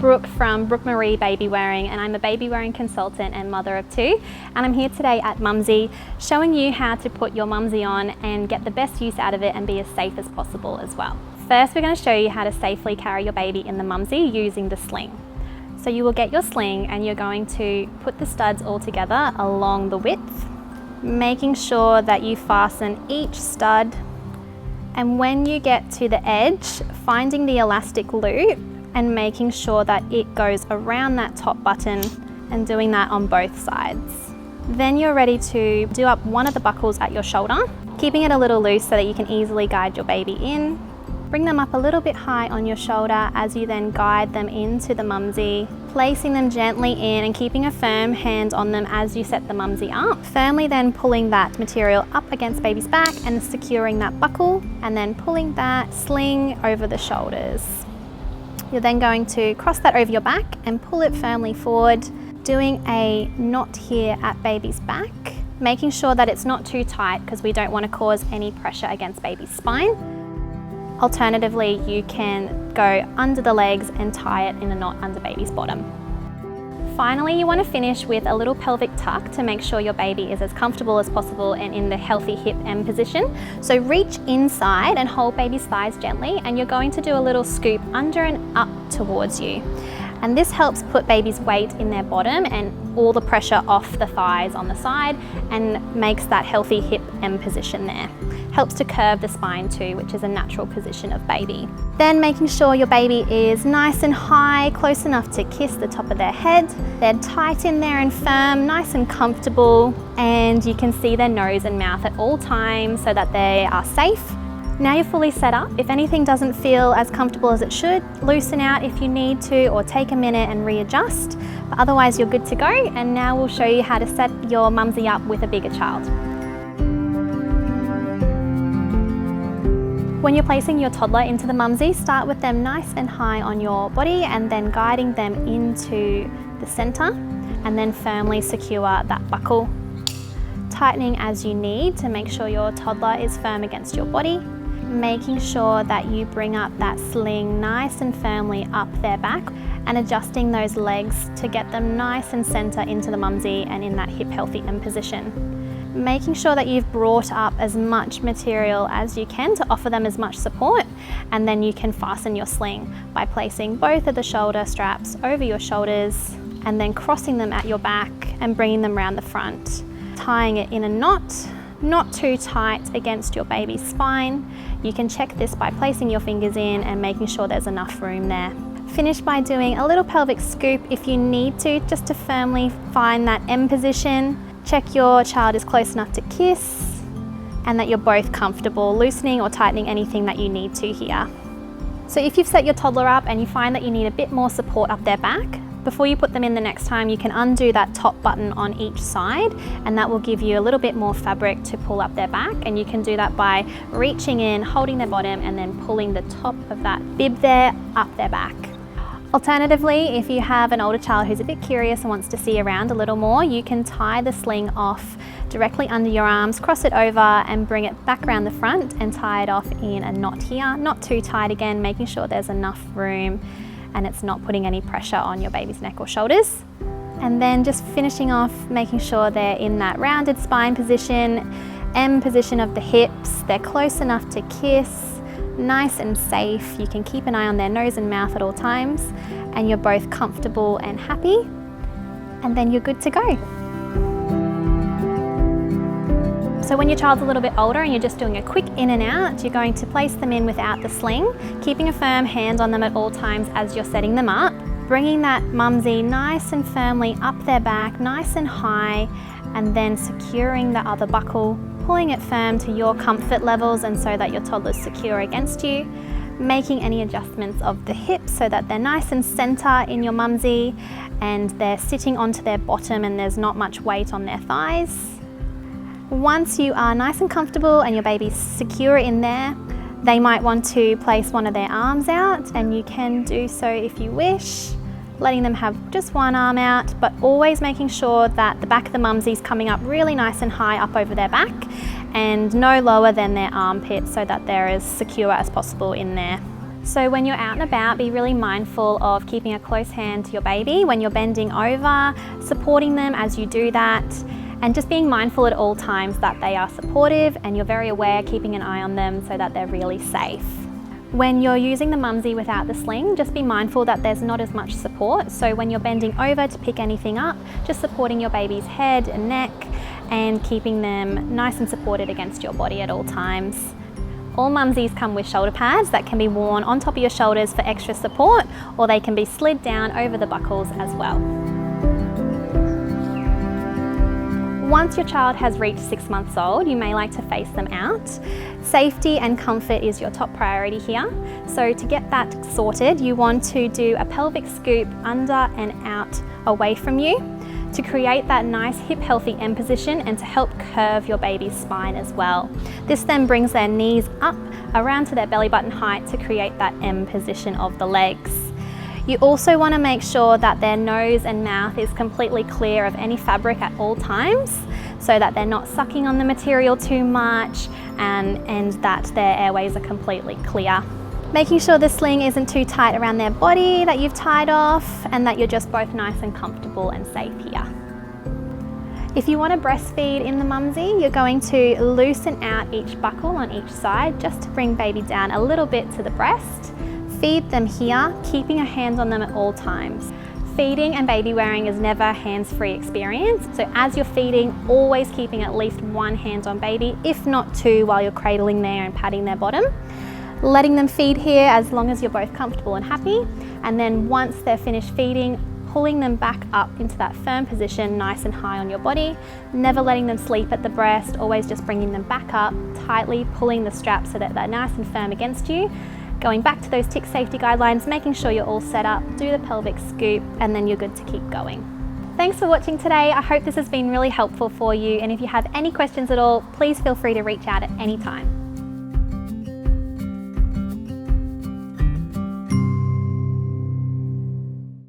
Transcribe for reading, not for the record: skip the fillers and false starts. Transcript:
Brooke from Brooke Maree Babywearing, and I'm a baby-wearing consultant and mother of two. And I'm here today at Mumsie showing you how to put your Mumsie on and get the best use out of it and be as safe as possible as well. First, we're going to show you how to safely carry your baby in the Mumsie using the sling. So you will get your sling and you're going to put the studs all together along the width, making sure that you fasten each stud. And when you get to the edge, finding the elastic loop and making sure that it goes around that top button and doing that on both sides. Then you're ready to do up one of the buckles at your shoulder, keeping it a little loose so that you can easily guide your baby in. Bring them up a little bit high on your shoulder as you then guide them into the Mumsie, placing them gently in and keeping a firm hand on them as you set the Mumsie up. Firmly then pulling that material up against baby's back and securing that buckle, and then pulling that sling over the shoulders. You're then going to cross that over your back and pull it firmly forward, doing a knot here at baby's back, making sure that it's not too tight because we don't want to cause any pressure against baby's spine. Alternatively, you can go under the legs and tie it in a knot under baby's bottom. Finally, you want to finish with a little pelvic tuck to make sure your baby is as comfortable as possible and in the healthy hip M position. So reach inside and hold baby's thighs gently, and you're going to do a little scoop under and up towards you. And this helps put baby's weight in their bottom and all the pressure off the thighs on the side and makes that healthy hip M position there. Helps to curve the spine too, which is a natural position of baby. Then making sure your baby is nice and high, close enough to kiss the top of their head. They're tight in there and firm, nice and comfortable, and you can see their nose and mouth at all times so that they are safe. Now you're fully set up. If anything doesn't feel as comfortable as it should, loosen out if you need to, or take a minute and readjust. But otherwise you're good to go, and now we'll show you how to set your Mumsie up with a bigger child. When you're placing your toddler into the Mumsie, start with them nice and high on your body and then guiding them into the center, and then firmly secure that buckle. Tightening as you need to make sure your toddler is firm against your body, making sure that you bring up that sling nice and firmly up their back, and adjusting those legs to get them nice and center into the Mumsie and in that hip healthy M position. Making sure that you've brought up as much material as you can to offer them as much support, and then you can fasten your sling by placing both of the shoulder straps over your shoulders and then crossing them at your back and bringing them around the front. Tying it in a knot, not too tight against your baby's spine. You can check this by placing your fingers in and making sure there's enough room there. Finish by doing a little pelvic scoop if you need to, just to firmly find that M position. Check your child is close enough to kiss and that you're both comfortable loosening or tightening anything that you need to here. So if you've set your toddler up and you find that you need a bit more support up their back, before you put them in the next time, you can undo that top button on each side, and that will give you a little bit more fabric to pull up their back. And you can do that by reaching in, holding their bottom, and then pulling the top of that bib there up their back. Alternatively, if you have an older child who's a bit curious and wants to see around a little more, you can tie the sling off directly under your arms, cross it over and bring it back around the front and tie it off in a knot here. Not too tight again, making sure there's enough room and it's not putting any pressure on your baby's neck or shoulders. And then just finishing off, making sure they're in that rounded spine position, M position of the hips, they're close enough to kiss, nice and safe. You can keep an eye on their nose and mouth at all times, and you're both comfortable and happy, and then you're good to go. So when your child's a little bit older and you're just doing a quick in and out, you're going to place them in without the sling, keeping a firm hand on them at all times as you're setting them up, bringing that Mumsie nice and firmly up their back, nice and high, and then securing the other buckle, pulling it firm to your comfort levels and so that your toddler's secure against you, making any adjustments of the hips so that they're nice and center in your Mumsie and they're sitting onto their bottom and there's not much weight on their thighs. Once you are nice and comfortable and your baby's secure in there, they might want to place one of their arms out, and you can do so if you wish, letting them have just one arm out, but always making sure that the back of the Mumsie is coming up really nice and high up over their back and no lower than their armpit so that they're as secure as possible in there. So when you're out and about, be really mindful of keeping a close hand to your baby when you're bending over, supporting them as you do that, and just being mindful at all times that they are supportive and you're very aware, keeping an eye on them so that they're really safe. When you're using the Mumsie without the sling, just be mindful that there's not as much support. So when you're bending over to pick anything up, just supporting your baby's head and neck and keeping them nice and supported against your body at all times. All Mumsies come with shoulder pads that can be worn on top of your shoulders for extra support, or they can be slid down over the buckles as well. Once your child has reached 6 months old, you may like to face them out. Safety and comfort is your top priority here. So to get that sorted, you want to do a pelvic scoop under and out away from you to create that nice hip healthy M position and to help curve your baby's spine as well. This then brings their knees up around to their belly button height to create that M position of the legs. You also want to make sure that their nose and mouth is completely clear of any fabric at all times so that they're not sucking on the material too much and that their airways are completely clear. Making sure the sling isn't too tight around their body that you've tied off and that you're just both nice and comfortable and safe here. If you want to breastfeed in the Mumsie, you're going to loosen out each buckle on each side just to bring baby down a little bit to the breast. Feed them here, keeping a hand on them at all times. Feeding and baby wearing is never a hands-free experience, so as you're feeding, always keeping at least one hand on baby, if not two, while you're cradling there and patting their bottom. Letting them feed here as long as you're both comfortable and happy, and then once they're finished feeding, pulling them back up into that firm position, nice and high on your body, never letting them sleep at the breast, always just bringing them back up, tightly pulling the straps so that they're nice and firm against you. Going back to those tick safety guidelines, making sure you're all set up, do the pelvic scoop, and then you're good to keep going. Thanks for watching today. I hope this has been really helpful for you, and if you have any questions at all, please feel free to reach out at any time.